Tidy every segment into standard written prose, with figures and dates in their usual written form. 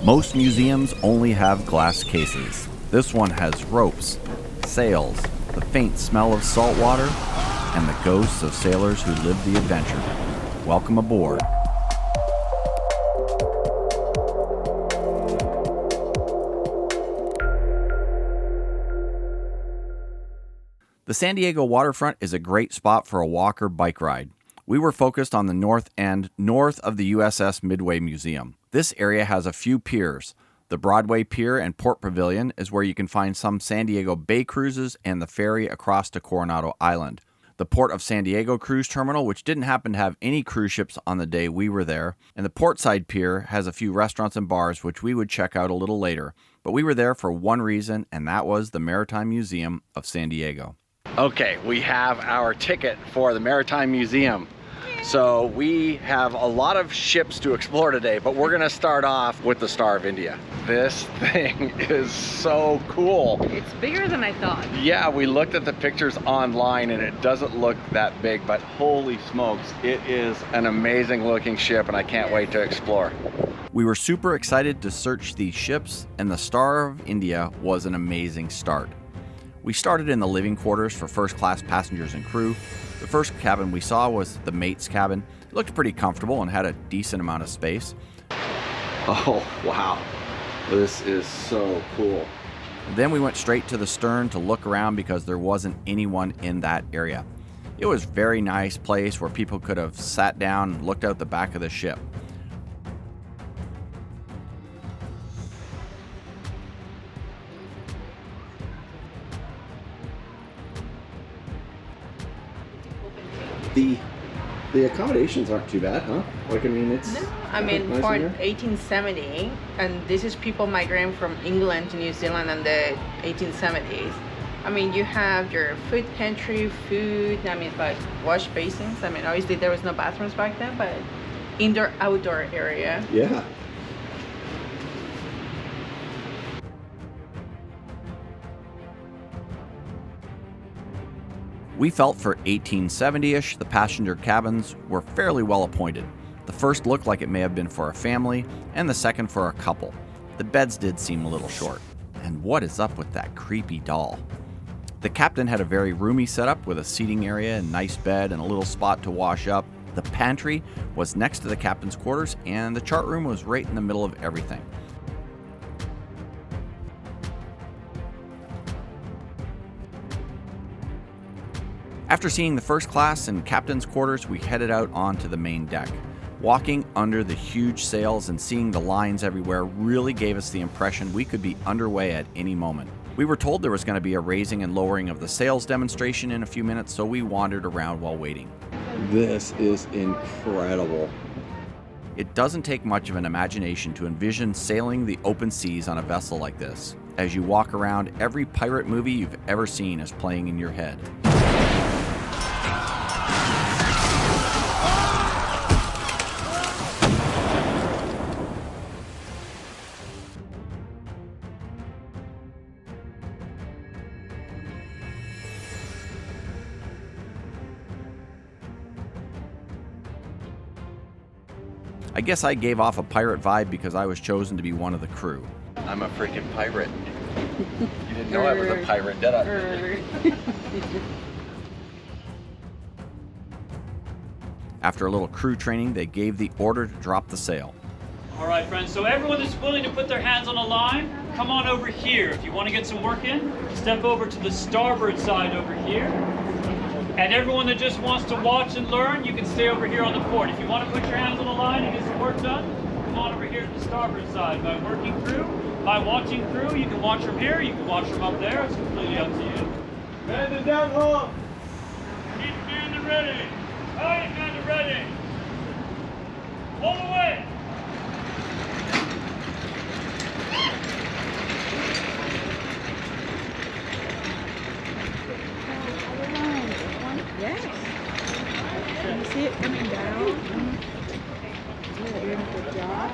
Most museums only have glass cases. This one has ropes, sails, the faint smell of salt water, and the ghosts of sailors who lived the adventure. Welcome aboard. The San Diego Waterfront is a great spot for a walk or bike ride. We were focused on the north end, north of the USS Midway Museum. This area has a few piers. The Broadway Pier and Port Pavilion is where you can find some San Diego Bay cruises and the ferry across to Coronado Island. The Port of San Diego Cruise Terminal, which didn't happen to have any cruise ships on the day we were there, and the Portside Pier has a few restaurants and bars which we would check out a little later. But we were there for one reason, and that was the Maritime Museum of San Diego. Okay, we have our ticket for the Maritime Museum. So we have a lot of ships to explore today, but we're gonna start off with the Star of India. This thing is so cool. It's bigger than I thought. Yeah, we looked at the pictures online and it doesn't look that big, but holy smokes, it is an amazing looking ship and I can't wait to explore. We were super excited to search these ships, and the Star of India was an amazing start. We started in the living quarters for first class passengers and crew. The first cabin we saw was the mate's cabin. It looked pretty comfortable and had a decent amount of space. Oh, wow. This is so cool. Then we went straight to the stern to look around because there wasn't anyone in that area. It was a very nice place where people could have sat down and looked out the back of the ship. The accommodations aren't too bad, huh? Like, I mean, it's... No, I mean, nice for 1870, and this is people migrating from England to New Zealand in the 1870s. I mean, you have your food pantry, food, I mean, like wash basins. I mean, obviously there was no bathrooms back then, but indoor, outdoor area. Yeah. We felt for 1870-ish, the passenger cabins were fairly well appointed. The first looked like it may have been for a family, and the second for a couple. The beds did seem a little short. And what is up with that creepy doll? The captain had a very roomy setup with a seating area, a nice bed, and a little spot to wash up. The pantry was next to the captain's quarters, and the chart room was right in the middle of everything. After seeing the first class and captain's quarters, we headed out onto the main deck. Walking under the huge sails and seeing the lines everywhere really gave us the impression we could be underway at any moment. We were told there was going to be a raising and lowering of the sails demonstration in a few minutes, so we wandered around while waiting. This is incredible. It doesn't take much of an imagination to envision sailing the open seas on a vessel like this. As you walk around, every pirate movie you've ever seen is playing in your head. I guess I gave off a pirate vibe because I was chosen to be one of the crew. I'm a freaking pirate. You didn't know I was a pirate, did I? After a little crew training, they gave the order to drop the sail. All right, friends, so everyone that's willing to put their hands on a line, come on over here. If you want to get some work in, step over to the starboard side over here. And everyone that just wants to watch and learn, you can stay over here on the port. If you want to put your hands on the line and get some work done, come on over here to the starboard side. By working crew, by watching crew, you can watch from here, you can watch from up there. It's completely up to you. Man the down hole. Keep man ready. All right, man ready. All the way. Yes. Can you see it coming down? You're doing a good job.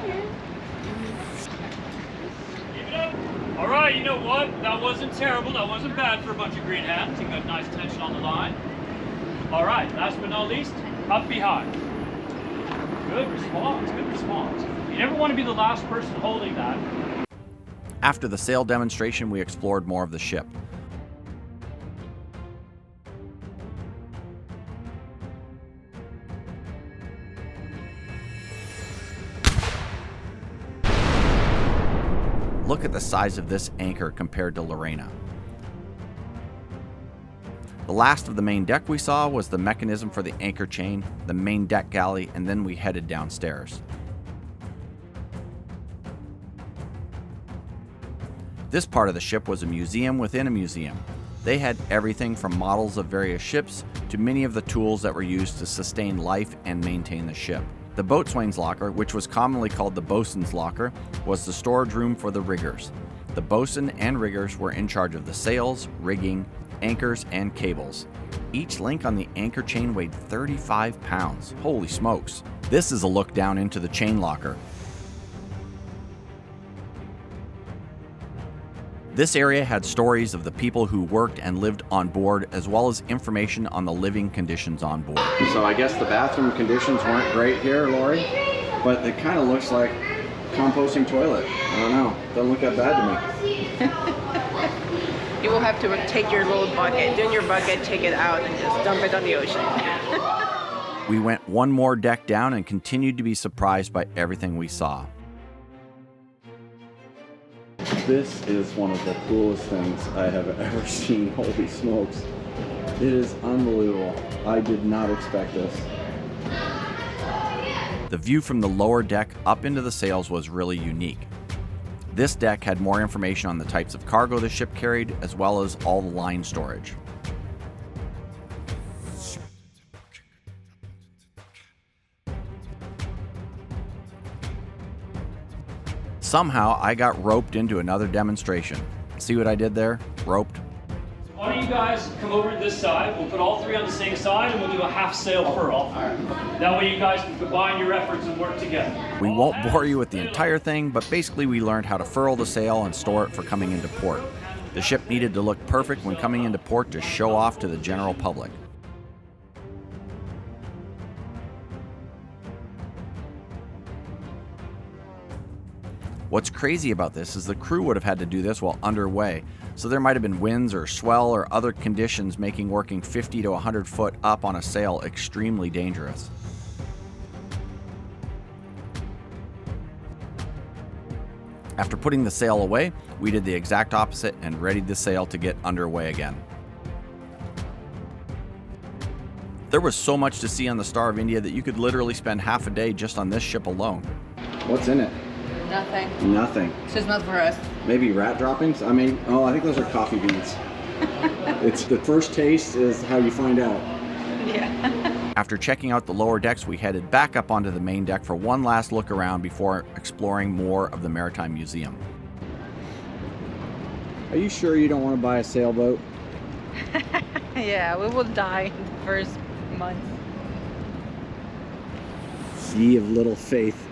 Keep it up. All right, you know what? That wasn't terrible. That wasn't bad for a bunch of green hats. You got nice tension on the line. All right, last but not least, up behind. Good response, good response. You never want to be the last person holding that. After the sail demonstration, we explored more of the ship. Look at the size of this anchor compared to Lorena. The last of the main deck we saw was the mechanism for the anchor chain, the main deck galley, and then we headed downstairs. This part of the ship was a museum within a museum. They had everything from models of various ships to many of the tools that were used to sustain life and maintain the ship. The boatswain's locker, which was commonly called the bosun's locker, was the storage room for the riggers. The bosun and riggers were in charge of the sails, rigging, anchors, and cables. Each link on the anchor chain weighed 35 pounds. Holy smokes. This is a look down into the chain locker. This area had stories of the people who worked and lived on board, as well as information on the living conditions on board. So I guess the bathroom conditions weren't great here, Lori, but it kind of looks like composting toilet. I don't know. Doesn't look that bad to me. You will have to take your little bucket, do your bucket, take it out, and just dump it on the ocean. We went one more deck down and continued to be surprised by everything we saw. This is one of the coolest things I have ever seen. Holy smokes. It is unbelievable. I did not expect this. The view from the lower deck up into the sails was really unique. This deck had more information on the types of cargo the ship carried, as well as all the line storage. Somehow, I got roped into another demonstration. See what I did there? Roped. Why don't you guys come over to this side? We'll put all three on the same side and we'll do a half sail furl. That way you guys can combine your efforts and work together. We won't bore you with the entire thing, but basically we learned how to furl the sail and store it for coming into port. The ship needed to look perfect when coming into port to show off to the general public. What's crazy about this is the crew would have had to do this while underway, so there might have been winds or swell or other conditions making working 50 to 100 foot up on a sail extremely dangerous. After putting the sail away, we did the exact opposite and readied the sail to get underway again. There was so much to see on the Star of India that you could literally spend half a day just on this ship alone. What's in it? Nothing. Nothing. This is not for us. Maybe rat droppings? I think those are coffee beans. It's the first taste is how you find out. Yeah. After checking out the lower decks, we headed back up onto the main deck for one last look around before exploring more of the Maritime Museum. Are you sure you don't want to buy a sailboat? Yeah, we will die in the first month. Ye of little faith.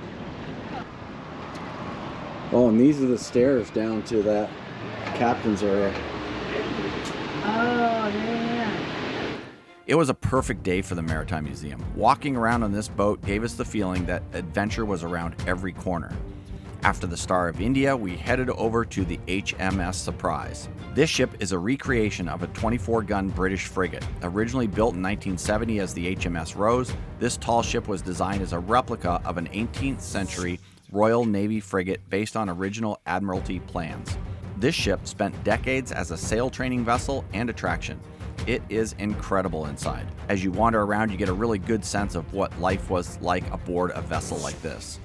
Oh, and these are the stairs down to that captain's area. Oh, yeah. It was a perfect day for the Maritime Museum. Walking around on this boat gave us the feeling that adventure was around every corner. After the Star of India, we headed over to the HMS Surprise. This ship is a recreation of a 24-gun British frigate. Originally built in 1970 as the HMS Rose, this tall ship was designed as a replica of an 18th century Royal Navy frigate based on original Admiralty plans. This ship spent decades as a sail training vessel and attraction. It is incredible inside. As you wander around, you get a really good sense of what life was like aboard a vessel like this.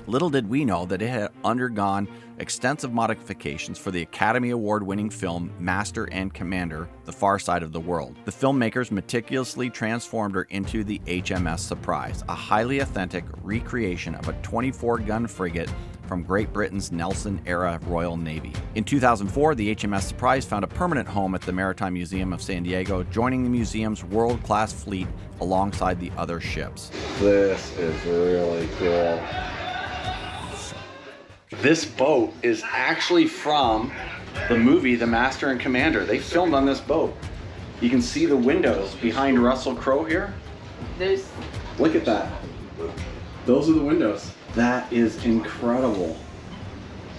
Little did we know that it had undergone extensive modifications for the Academy Award-winning film Master and Commander: The Far Side of the World. The filmmakers meticulously transformed her into the HMS Surprise, a highly authentic recreation of a 24-gun frigate from Great Britain's Nelson-era Royal Navy. In 2004, the HMS Surprise found a permanent home at the Maritime Museum of San Diego, joining the museum's world-class fleet alongside the other ships. This is really cool. This boat is actually from the movie The Master and Commander. They filmed on this boat. You can see the windows behind Russell Crowe here. There's... Look at that. Those are the windows. That is incredible.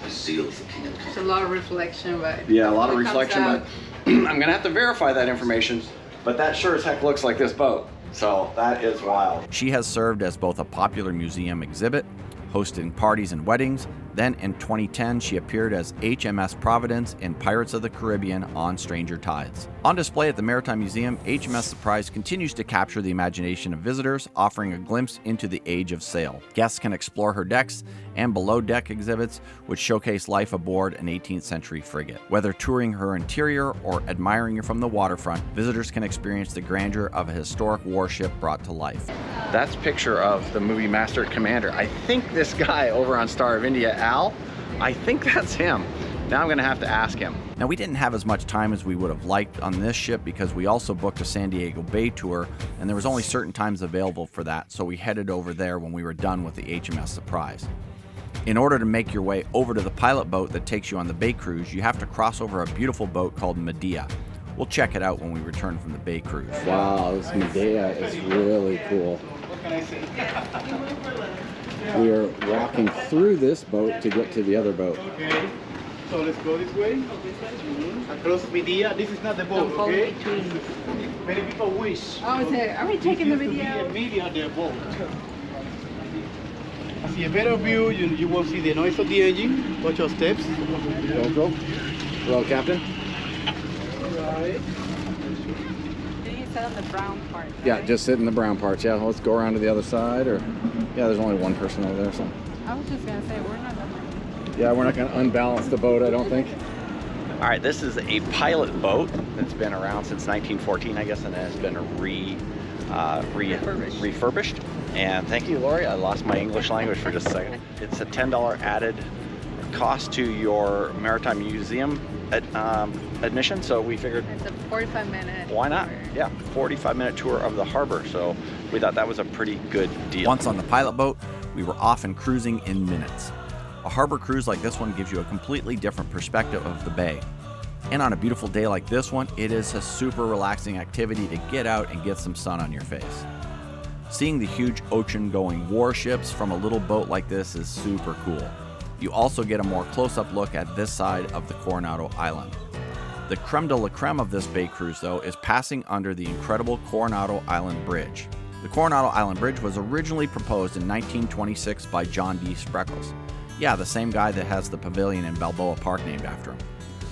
There's a lot of reflection, but Yeah, a lot of it comes reflection, out. but I'm gonna have to verify that information. But that sure as heck looks like this boat. So that is wild. She has served as both a popular museum exhibit, hosting parties and weddings. Then in 2010, she appeared as HMS Providence in Pirates of the Caribbean on Stranger Tides. On display at the Maritime Museum, HMS Surprise continues to capture the imagination of visitors, offering a glimpse into the age of sail. Guests can explore her decks and below-deck exhibits, which showcase life aboard an 18th century frigate. Whether touring her interior or admiring her from the waterfront, visitors can experience the grandeur of a historic warship brought to life. That's a picture of the movie Master and Commander. I think this guy over on Star of India, Al, I think that's him. Now I'm gonna have to ask him. Now, we didn't have as much time as we would have liked on this ship because we also booked a San Diego Bay tour, and there was only certain times available for that, so we headed over there when we were done with the HMS Surprise. In order to make your way over to the pilot boat that takes you on the bay cruise, you have to cross over a beautiful boat called Medea. We'll check it out when we return from the bay cruise. Wow, this Medea is really cool. What can I say? We are walking through this boat to get to the other boat. Okay. So let's go this way. Across Medea. This is not the boat, Don't fall okay? in between. Many people wish. Oh, is it? Are we taking the This used to video? be a Medea, the boat. I see a better view. You will see the noise of the engine. Watch your steps. Go. Hello, Captain. Right. Did you sit on the brown part? Yeah, just sit in the brown parts. Yeah, let's go around to the other side. Or yeah, there's only one person over there, so. I was just gonna say we're not. Yeah, we're not going to unbalance the boat, I don't think. All right, this is a pilot boat that's been around since 1914, I guess, and has been refurbished. And thank you, Lori. I lost my English language for just a second. It's a $10 added cost to your Maritime Museum admission, so we figured, It's a 45-minute. why not? Yeah, 45-minute tour of the harbor, so we thought that was a pretty good deal. Once on the pilot boat, we were off and cruising in minutes. A harbor cruise like this one gives you a completely different perspective of the bay. And on a beautiful day like this one, it is a super relaxing activity to get out and get some sun on your face. Seeing the huge ocean-going warships from a little boat like this is super cool. You also get a more close-up look at this side of the Coronado Island. The creme de la creme of this bay cruise, though, is passing under the incredible Coronado Island Bridge. The Coronado Island Bridge was originally proposed in 1926 by John D. Spreckles. Yeah, the same guy that has the pavilion in Balboa Park named after him.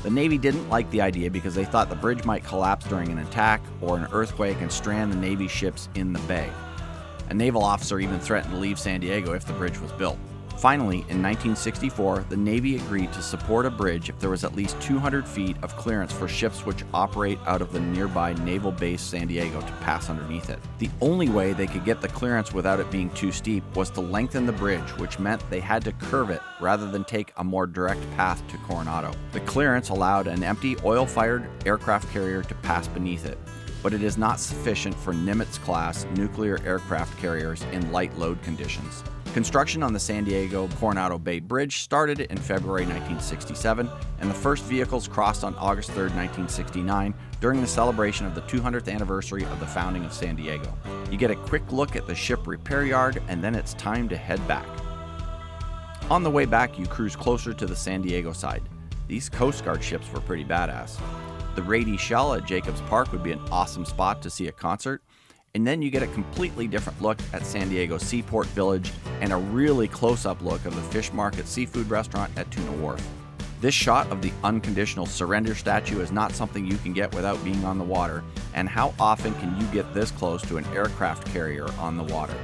The Navy didn't like the idea because they thought the bridge might collapse during an attack or an earthquake and strand the Navy ships in the bay. A naval officer even threatened to leave San Diego if the bridge was built. Finally, in 1964, the Navy agreed to support a bridge if there was at least 200 feet of clearance for ships which operate out of the nearby naval base San Diego to pass underneath it. The only way they could get the clearance without it being too steep was to lengthen the bridge, which meant they had to curve it rather than take a more direct path to Coronado. The clearance allowed an empty oil-fired aircraft carrier to pass beneath it, but it is not sufficient for Nimitz-class nuclear aircraft carriers in light load conditions. Construction on the San Diego Coronado Bay Bridge started in February 1967, and the first vehicles crossed on August 3, 1969, during the celebration of the 200th anniversary of the founding of San Diego. You get a quick look at the ship repair yard, and then it's time to head back. On the way back, you cruise closer to the San Diego side. These Coast Guard ships were pretty badass. The Rady Shell at Jacobs Park would be an awesome spot to see a concert. And then you get a completely different look at San Diego Seaport Village and a really close-up look of the Fish Market Seafood Restaurant at Tuna Wharf. This shot of the unconditional surrender statue is not something you can get without being on the water, and how often can you get this close to an aircraft carrier on the water?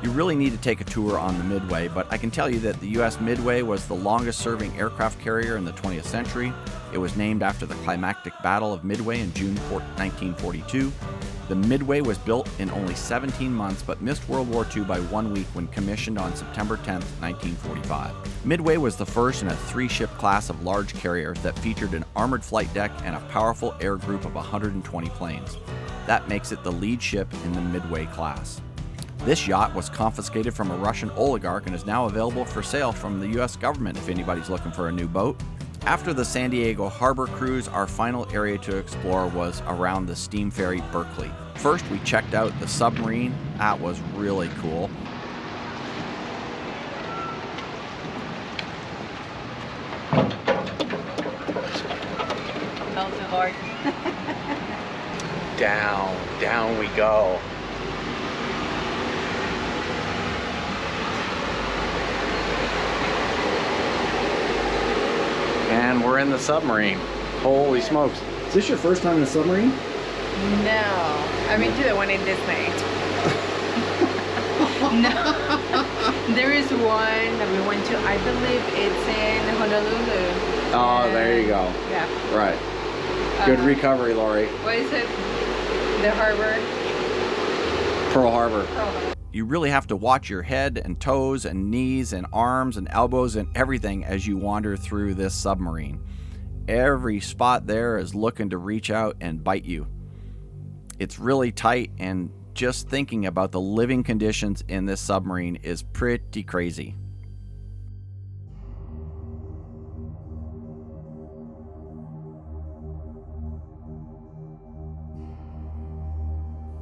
You really need to take a tour on the Midway, but I can tell you that the U.S. Midway was the longest-serving aircraft carrier in the 20th century. It was named after the climactic Battle of Midway in June 1942. The Midway was built in only 17 months, but missed World War II by 1 week when commissioned on September 10, 1945. Midway was the first in a 3-ship class of large carriers that featured an armored flight deck and a powerful air group of 120 planes. That makes it the lead ship in the Midway class. This yacht was confiscated from a Russian oligarch and is now available for sale from the U.S. government if anybody's looking for a new boat. After the San Diego Harbor cruise, our final area to explore was around the steam ferry Berkeley. First, we checked out the submarine. That was really cool. hard. Down we go. And we're in the submarine. Holy smokes. Is this your first time in a submarine? No, I've been to the one in Disney. No, there is one that we went to, I believe it's in Honolulu. Oh, there you go. Yeah. Right. Good recovery, Lori. What is it? The harbor? Pearl Harbor. Pearl Harbor. You really have to watch your head and toes and knees and arms and elbows and everything as you wander through this submarine. Every spot there is looking to reach out and bite you. It's really tight, and just thinking about the living conditions in this submarine is pretty crazy.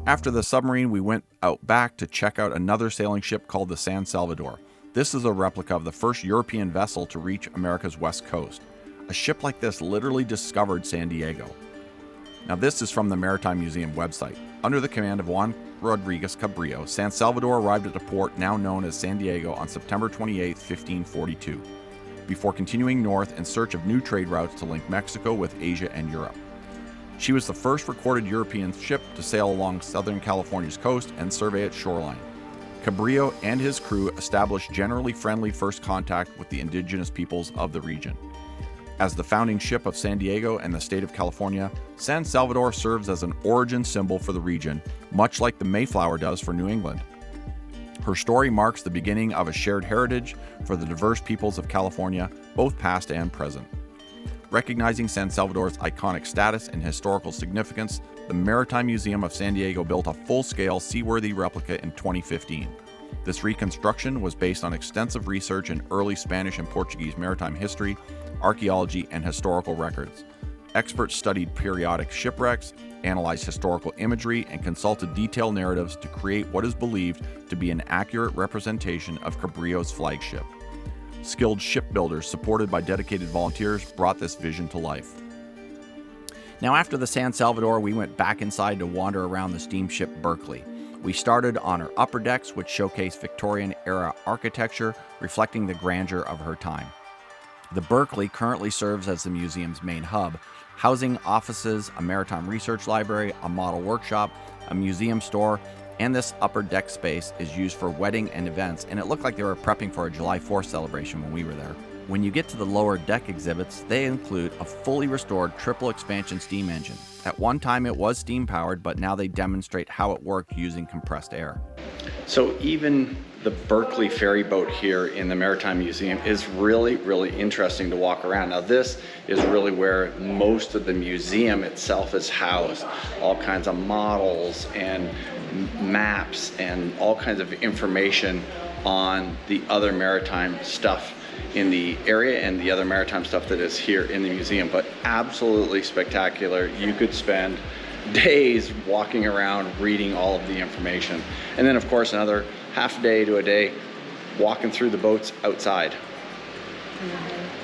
After the submarine, we went out back to check out another sailing ship called the San Salvador. This is a replica of the first European vessel to reach America's west coast. A ship like this literally discovered San Diego. Now this is from the Maritime Museum website. Under the command of Juan Rodriguez Cabrillo, San Salvador arrived at a port now known as San Diego on September 28, 1542, before continuing north in search of new trade routes to link Mexico with Asia and Europe. She was the first recorded European ship to sail along Southern California's coast and survey its shoreline. Cabrillo and his crew established generally friendly first contact with the indigenous peoples of the region. As the founding ship of San Diego and the state of California, San Salvador serves as an origin symbol for the region, much like the Mayflower does for New England. Her story marks the beginning of a shared heritage for the diverse peoples of California, both past and present. Recognizing San Salvador's iconic status and historical significance, the Maritime Museum of San Diego built a full-scale seaworthy replica in 2015. This reconstruction was based on extensive research in early Spanish and Portuguese maritime history, archaeology, and historical records. Experts studied periodic shipwrecks, analyzed historical imagery, and consulted detailed narratives to create what is believed to be an accurate representation of Cabrillo's flagship. Skilled shipbuilders, supported by dedicated volunteers, brought this vision to life. Now, after the San Salvador, we went back inside to wander around the steamship Berkeley. We started on her upper decks, which showcased Victorian-era architecture, reflecting the grandeur of her time. The Berkeley currently serves as the museum's main hub, housing offices, a maritime research library, a model workshop, a museum store, and this upper deck space is used for wedding and events, and it looked like they were prepping for a July 4th celebration when we were there. When you get to the lower deck exhibits, they include a fully restored triple expansion steam engine. At one time it was steam powered, but now they demonstrate how it worked using compressed air. So even the Berkeley ferry boat here in the Maritime Museum is really, really interesting to walk around. Now this is really where most of the museum itself is housed. All kinds of models and maps and all kinds of information on the other maritime stuff in the area and the other maritime stuff that is here in the museum, but absolutely spectacular. You could spend days walking around reading all of the information. And then of course another half day to a day walking through the boats outside.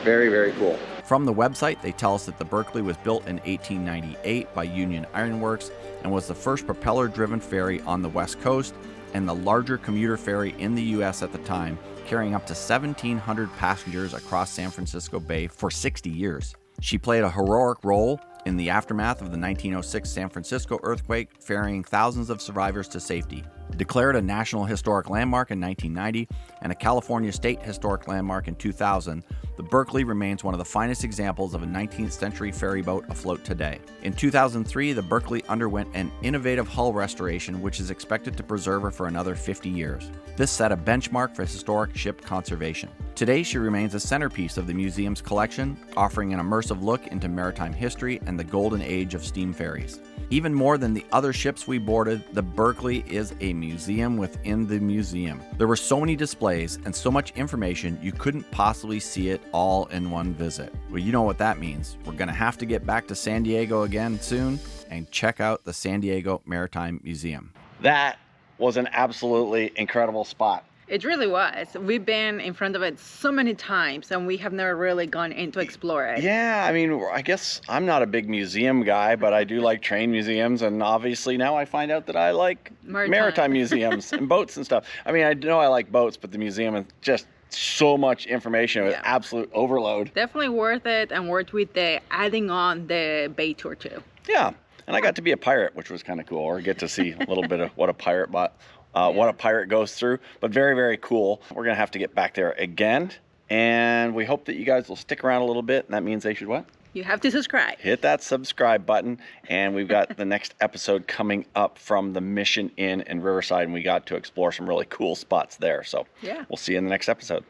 Very, very cool. From the website, they tell us that the Berkeley was built in 1898 by Union Iron Works and was the first propeller-driven ferry on the West Coast and the larger commuter ferry in the U.S. at the time, carrying up to 1,700 passengers across San Francisco Bay for 60 years. She played a heroic role in the aftermath of the 1906 San Francisco earthquake, ferrying thousands of survivors to safety. Declared a National Historic Landmark in 1990 and a California State Historic Landmark in 2000, the Berkeley remains one of the finest examples of a 19th century ferry boat afloat today. In 2003, the Berkeley underwent an innovative hull restoration which is expected to preserve her for another 50 years. This set a benchmark for historic ship conservation. Today, she remains a centerpiece of the museum's collection, offering an immersive look into maritime history and the golden age of steam ferries. Even more than the other ships we boarded, the Berkeley is a museum within the museum. There were so many displays and so much information you couldn't possibly see it all in one visit. Well, you know what that means. We're going to have to get back to San Diego again soon and check out the San Diego Maritime Museum. That was an absolutely incredible spot. It really was. We've been in front of it so many times, and we have never really gone in to explore it. Yeah, I mean, I guess I'm not a big museum guy, but I do like train museums, and obviously now I find out that I like maritime museums and boats and stuff. I mean, I know I like boats, but the museum is just so much information. It was absolute overload. Definitely worth it, and worth with the adding on the bay tour too. Yeah, and I got to be a pirate, which was kind of cool, or get to see a little bit of what a pirate what a pirate goes through, but very, very cool. We're gonna have to get back there again, and we hope that you guys will stick around a little bit, and that means they should what? You have to subscribe. Hit that subscribe button, and we've got the next episode coming up from the Mission Inn in Riverside, and we got to explore some really cool spots there. So we'll see you in the next episode.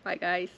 Bye, guys.